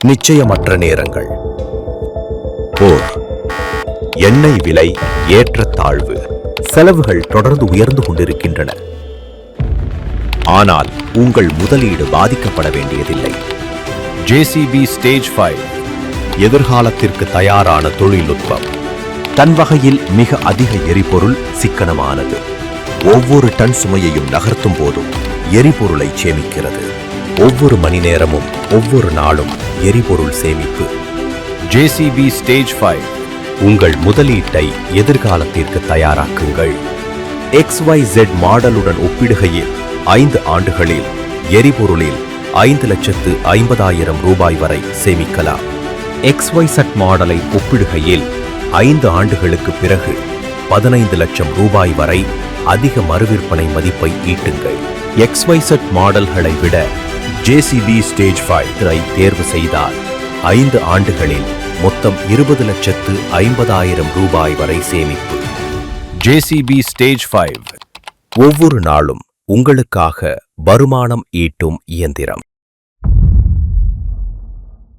நிச்சயமற்ற நேரங்கள். போர், எண்ணெய் விலை ஏற்றத்தாழ்வு, செலவுகள் தொடர்ந்து உயர்ந்து கொண்டிருக்கின்றன. ஆனால் உங்கள் முதலீடு பாதிக்கப்பட வேண்டியதில்லை. JCB Stage 5 எதிர்காலத்திற்கு தயாரான தொழில்நுட்பம். தன் வகையில் மிக அதிக எரிபொருள் சிக்கனமானது. ஒவ்வொரு டன் சுமையையும் நகர்த்தும் போதும் எரிபொருளை சேமிக்கிறது. ஒவ்வொரு மணி நேரமும் ஒவ்வொரு நாளும் எரிபொருள் சேமிப்பு. JCB Stage 5 உங்கள் முதலீட்டை எதிர்காலத்திற்கு தயாராக்குங்கள். XYZ மாடலுடன் ஒப்பிடுகையில் 5 ஆண்டுகளில் எரிபொருளில் 5,50,000 ரூபாய் வரை சேமிக்கலாம். XYZ மாடலை ஒப்பிடுகையில் 5 ஆண்டுகளுக்கு பிறகு 15 லட்சம் ரூபாய் வரை அதிக மறுவிற்பனை மதிப்பை ஈட்டுங்கள். XYZ மாடல்களை விட JCB Stage 5 தேர்வு செய்தால் 5 ஆண்டுகளில் மொத்தம் 20,50,000 ரூபாய் வரை சேமிப்பு. JCB Stage 5 ஒவ்வொரு நாளும் உங்களுக்காக வருமானம் ஈட்டும் இயந்திரம்.